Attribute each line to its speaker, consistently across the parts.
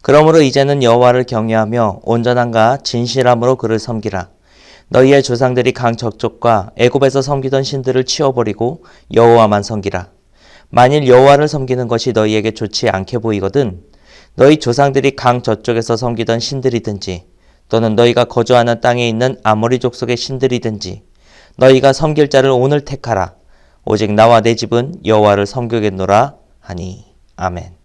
Speaker 1: 그러므로 이제는 여호와를 경외하며 온전함과 진실함으로 그를 섬기라. 너희의 조상들이 강 저쪽과 애굽에서 섬기던 신들을 치워버리고 여호와만 섬기라. 만일 여호와를 섬기는 것이 너희에게 좋지 않게 보이거든 너희 조상들이 강 저쪽에서 섬기던 신들이든지 또는 너희가 거주하는 땅에 있는 아모리 족속의 신들이든지 너희가 섬길 자를 오늘 택하라. 오직 나와 내 집은 여호와를 섬기겠노라 하니. 아멘.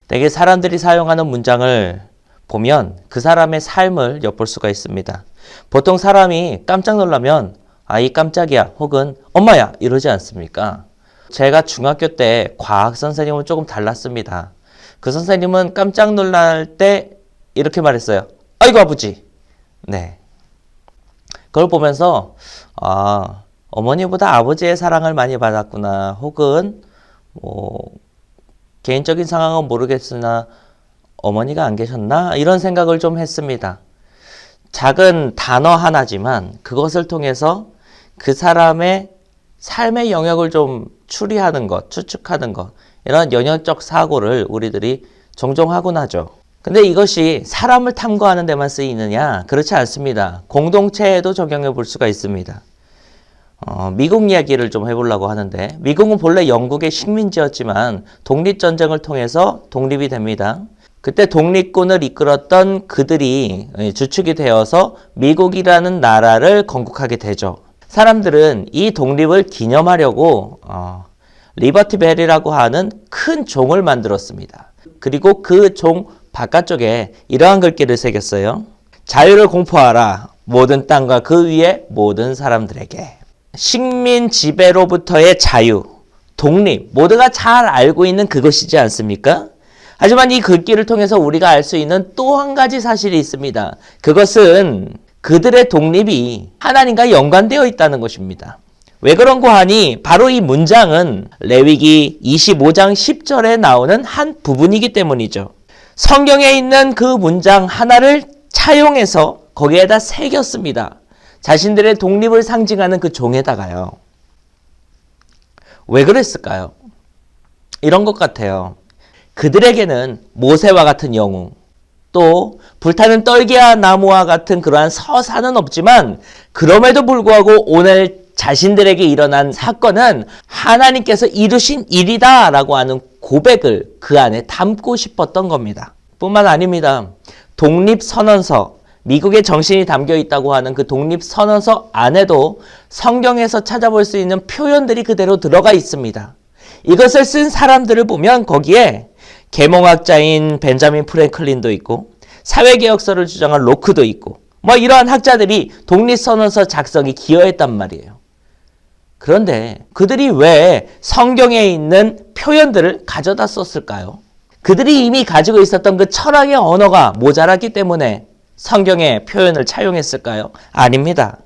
Speaker 1: 되게 사람들이 사용하는 문장을 보면 그 사람의 삶을 엿볼 수가 있습니다. 보통 사람이 깜짝 놀라면 이 깜짝이야 혹은 엄마야 이러지 않습니까? 제가 중학교 때 과학 선생님은 조금 달랐습니다. 그 선생님은 깜짝 놀랄 때 이렇게 말했어요. 아이고 아버지. 네. 그걸 보면서 어머니보다 아버지의 사랑을 많이 받았구나. 혹은 개인적인 상황은 모르겠으나 어머니가 안 계셨나? 이런 생각을 좀 했습니다. 작은 단어 하나지만 그것을 통해서 그 사람의 삶의 영역을 좀 추리하는 것, 추측하는 것, 이런 연역적 사고를 우리들이 종종 하곤 하죠. 근데 이것이 사람을 탐구하는 데만 쓰이느냐? 그렇지 않습니다. 공동체에도 적용해 볼 수가 있습니다. 미국 이야기를 좀 해보려고 하는데, 미국은 본래 영국의 식민지였지만 독립전쟁을 통해서 독립이 됩니다. 그때 독립군을 이끌었던 그들이 주축이 되어서 미국이라는 나라를 건국하게 되죠. 사람들은 이 독립을 기념하려고 리버티 벨이라고 하는 큰 종을 만들었습니다. 그리고 그 종 바깥쪽에 이러한 글귀를 새겼어요. 자유를 공포하라. 모든 땅과 그 위에 모든 사람들에게. 식민 지배로부터의 자유, 독립, 모두가 잘 알고 있는 그것이지 않습니까? 하지만 이 글귀를 통해서 우리가 알 수 있는 또 한 가지 사실이 있습니다. 그것은 그들의 독립이 하나님과 연관되어 있다는 것입니다. 왜 그런고 하니 바로 이 문장은 레위기 25장 10절에 나오는 한 부분이기 때문이죠. 성경에 있는 그 문장 하나를 차용해서 거기에다 새겼습니다. 자신들의 독립을 상징하는 그 종에다가요. 왜 그랬을까요? 이런 것 같아요. 그들에게는 모세와 같은 영웅, 또 불타는 떨기와 나무와 같은 그러한 서사는 없지만 그럼에도 불구하고 오늘 자신들에게 일어난 사건은 하나님께서 이루신 일이다 라고 하는 고백을 그 안에 담고 싶었던 겁니다. 뿐만 아닙니다. 독립선언서, 미국의 정신이 담겨 있다고 하는 그 독립선언서 안에도 성경에서 찾아볼 수 있는 표현들이 그대로 들어가 있습니다. 이것을 쓴 사람들을 보면 거기에 계몽학자인 벤자민 프랭클린도 있고 사회개혁서를 주장한 로크도 있고 이러한 학자들이 독립선언서 작성에 기여했단 말이에요. 그런데 그들이 왜 성경에 있는 표현들을 가져다 썼을까요? 그들이 이미 가지고 있었던 그 철학의 언어가 모자랐기 때문에 성경의 표현을 차용했을까요? 아닙니다.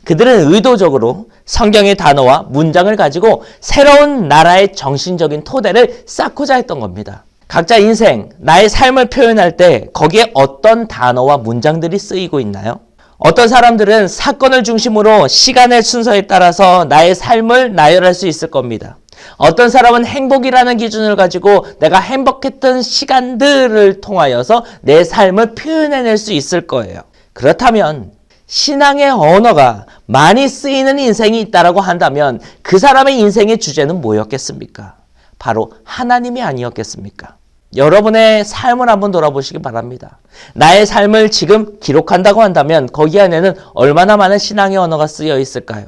Speaker 1: 그들은 의도적으로 성경의 단어와 문장을 가지고 새로운 나라의 정신적인 토대를 쌓고자 했던 겁니다. 각자 인생, 나의 삶을 표현할 때 거기에 어떤 단어와 문장들이 쓰이고 있나요? 어떤 사람들은 사건을 중심으로 시간의 순서에 따라서 나의 삶을 나열할 수 있을 겁니다. 어떤 사람은 행복이라는 기준을 가지고 내가 행복했던 시간들을 통하여서 내 삶을 표현해낼 수 있을 거예요. 그렇다면 신앙의 언어가 많이 쓰이는 인생이 있다고 한다면 그 사람의 인생의 주제는 뭐였겠습니까? 바로 하나님이 아니었겠습니까? 여러분의 삶을 한번 돌아보시기 바랍니다. 나의 삶을 지금 기록한다고 한다면 거기 안에는 얼마나 많은 신앙의 언어가 쓰여 있을까요?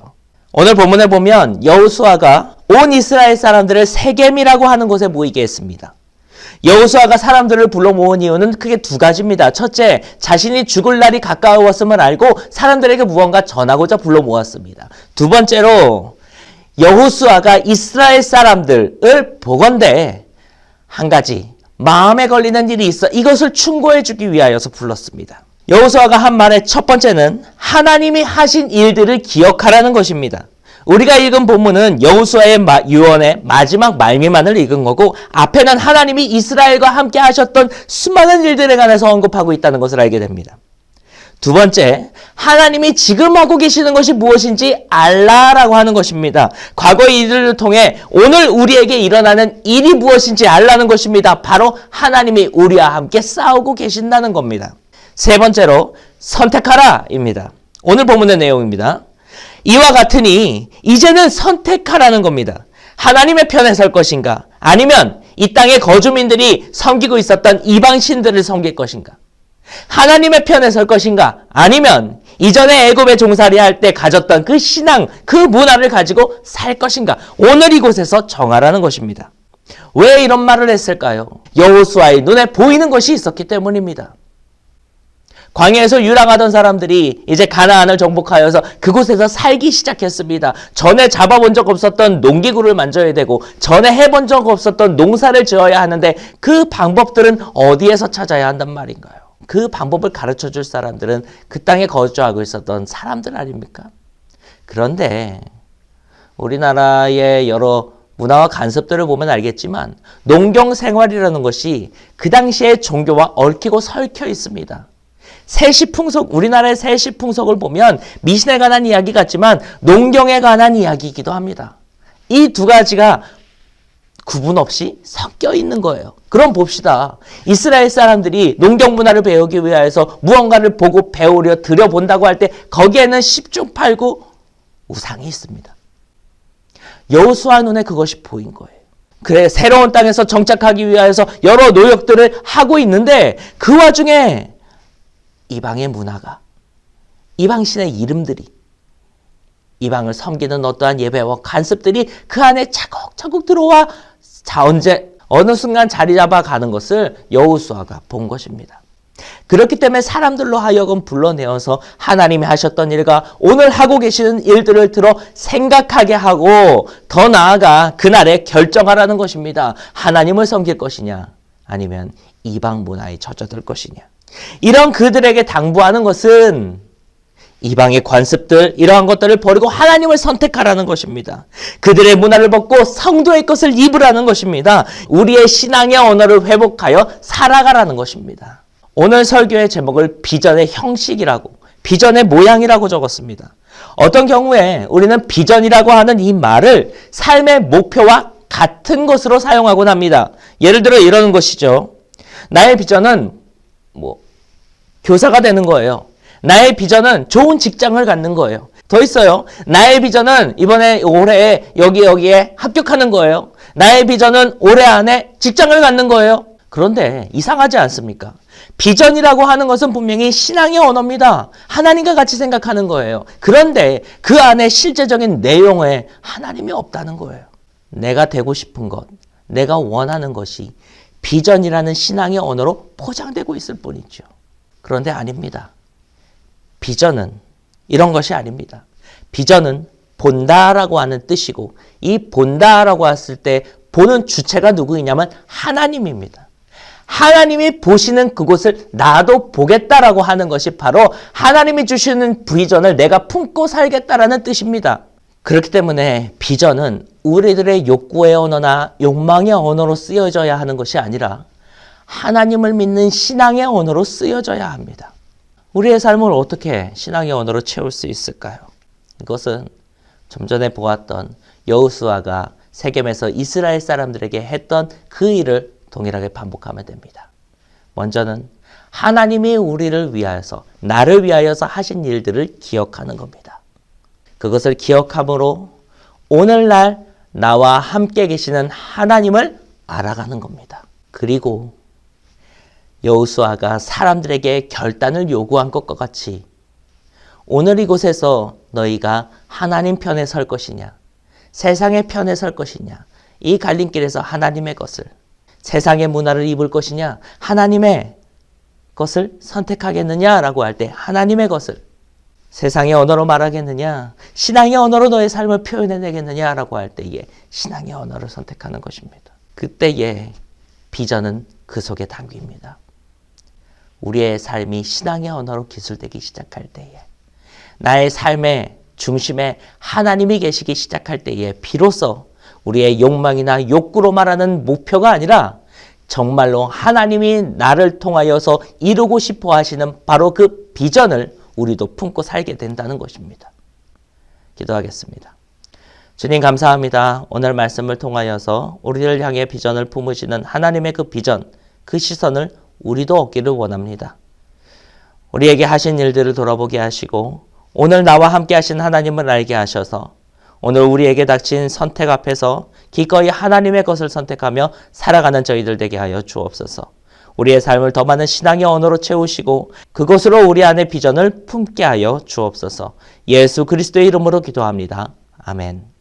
Speaker 1: 오늘 본문에 보면 여호수아가 온 이스라엘 사람들을 세겜이라고 하는 곳에 모이게 했습니다. 여호수아가 사람들을 불러 모은 이유는 크게 두 가지입니다. 첫째, 자신이 죽을 날이 가까웠음을 알고 사람들에게 무언가 전하고자 불러 모았습니다. 두 번째로 여호수아가 이스라엘 사람들을 보건대 한 가지 마음에 걸리는 일이 있어 이것을 충고해 주기 위하여서 불렀습니다. 여호수아가 한 말의 첫 번째는 하나님이 하신 일들을 기억하라는 것입니다. 우리가 읽은 본문은 여호수아의 유언의 마지막 말미만을 읽은 거고 앞에는 하나님이 이스라엘과 함께 하셨던 수많은 일들에 관해서 언급하고 있다는 것을 알게 됩니다. 두 번째, 하나님이 지금 하고 계시는 것이 무엇인지 알라라고 하는 것입니다. 과거의 일을 통해 오늘 우리에게 일어나는 일이 무엇인지 알라는 것입니다. 바로 하나님이 우리와 함께 싸우고 계신다는 겁니다. 세 번째로 선택하라입니다. 오늘 본문의 내용입니다. 이와 같으니 이제는 선택하라는 겁니다. 하나님의 편에 설 것인가? 아니면 이 땅의 거주민들이 섬기고 있었던 이방 신들을 섬길 것인가? 하나님의 편에 설 것인가? 아니면 이전에 애굽에 종살이 할 때 가졌던 그 신앙, 그 문화를 가지고 살 것인가? 오늘 이곳에서 정하라는 것입니다. 왜 이런 말을 했을까요? 여호수아의 눈에 보이는 것이 있었기 때문입니다. 광야에서 유랑하던 사람들이 이제 가나안을 정복하여서 그곳에서 살기 시작했습니다. 전에 잡아본 적 없었던 농기구를 만져야 되고 전에 해본 적 없었던 농사를 지어야 하는데 그 방법들은 어디에서 찾아야 한단 말인가요? 그 방법을 가르쳐줄 사람들은 그 땅에 거주하고 있었던 사람들 아닙니까? 그런데 우리나라의 여러 문화와 간섭들을 보면 알겠지만 농경 생활이라는 것이 그 당시의 종교와 얽히고 설켜 있습니다. 세시풍속, 우리나라의 세시풍속을 보면 미신에 관한 이야기 같지만 농경에 관한 이야기이기도 합니다. 이 두 가지가 구분 없이 섞여 있는 거예요. 그럼 봅시다. 이스라엘 사람들이 농경 문화를 배우기 위해서 무언가를 보고 배우려 들여본다고 할 때 거기에는 10중 8구 우상이 있습니다. 여호수아 눈에 그것이 보인 거예요. 그래, 새로운 땅에서 정착하기 위해서 여러 노력들을 하고 있는데 그 와중에 이방의 문화가, 이방신의 이름들이, 이방을 섬기는 어떠한 예배와 간습들이 그 안에 차곡차곡 들어와 언제 어느 순간 자리 잡아가는 것을 여호수아가 본 것입니다. 그렇기 때문에 사람들로 하여금 불러내어서 하나님이 하셨던 일과 오늘 하고 계시는 일들을 들어 생각하게 하고 더 나아가 그날에 결정하라는 것입니다. 하나님을 섬길 것이냐 아니면 이방 문화에 젖어들 것이냐. 이런 그들에게 당부하는 것은 이방의 관습들, 이러한 것들을 버리고 하나님을 선택하라는 것입니다. 그들의 문화를 벗고 성도의 것을 입으라는 것입니다. 우리의 신앙의 언어를 회복하여 살아가라는 것입니다. 오늘 설교의 제목을 비전의 형식이라고, 비전의 모양이라고 적었습니다. 어떤 경우에 우리는 비전이라고 하는 이 말을 삶의 목표와 같은 것으로 사용하곤 합니다. 예를 들어 이러는 것이죠. 나의 비전은 교사가 되는 거예요. 나의 비전은 좋은 직장을 갖는 거예요. 더 있어요. 나의 비전은 이번에 올해 여기에 합격하는 거예요. 나의 비전은 올해 안에 직장을 갖는 거예요. 그런데 이상하지 않습니까? 비전이라고 하는 것은 분명히 신앙의 언어입니다. 하나님과 같이 생각하는 거예요. 그런데 그 안에 실제적인 내용에 하나님이 없다는 거예요. 내가 되고 싶은 것, 내가 원하는 것이 비전이라는 신앙의 언어로 포장되고 있을 뿐이죠. 그런데 아닙니다. 비전은 이런 것이 아닙니다. 비전은 본다라고 하는 뜻이고 이 본다라고 했을 때 보는 주체가 누구이냐면 하나님입니다. 하나님이 보시는 그곳을 나도 보겠다라고 하는 것이 바로 하나님이 주시는 비전을 내가 품고 살겠다라는 뜻입니다. 그렇기 때문에 비전은 우리들의 욕구의 언어나 욕망의 언어로 쓰여져야 하는 것이 아니라 하나님을 믿는 신앙의 언어로 쓰여져야 합니다. 우리의 삶을 어떻게 신앙의 언어로 채울 수 있을까요? 이것은 좀 전에 보았던 여호수아가 세겜에서 이스라엘 사람들에게 했던 그 일을 동일하게 반복하면 됩니다. 먼저는 하나님이 우리를 위하여서, 나를 위하여서 하신 일들을 기억하는 겁니다. 그것을 기억함으로 오늘날 나와 함께 계시는 하나님을 알아가는 겁니다. 그리고 여호수아가 사람들에게 결단을 요구한 것과 같이 오늘 이곳에서 너희가 하나님 편에 설 것이냐, 세상의 편에 설 것이냐, 이 갈림길에서 하나님의 것을, 세상의 문화를 입을 것이냐, 하나님의 것을 선택하겠느냐라고 할 때 하나님의 것을, 세상의 언어로 말하겠느냐, 신앙의 언어로 너의 삶을 표현해내겠느냐라고 할 때에 신앙의 언어를 선택하는 것입니다. 그때의 비전은 그 속에 담깁니다. 우리의 삶이 신앙의 언어로 기술되기 시작할 때에, 나의 삶의 중심에 하나님이 계시기 시작할 때에 비로소 우리의 욕망이나 욕구로 말하는 목표가 아니라 정말로 하나님이 나를 통하여서 이루고 싶어 하시는 바로 그 비전을 우리도 품고 살게 된다는 것입니다. 기도하겠습니다. 주님 감사합니다. 오늘 말씀을 통하여서 우리를 향해 비전을 품으시는 하나님의 그 비전, 그 시선을 우리도 얻기를 원합니다. 우리에게 하신 일들을 돌아보게 하시고 오늘 나와 함께 하신 하나님을 알게 하셔서 오늘 우리에게 닥친 선택 앞에서 기꺼이 하나님의 것을 선택하며 살아가는 저희들 되게 하여 주옵소서. 우리의 삶을 더 많은 신앙의 언어로 채우시고 그것으로 우리 안에 비전을 품게 하여 주옵소서. 예수 그리스도의 이름으로 기도합니다. 아멘.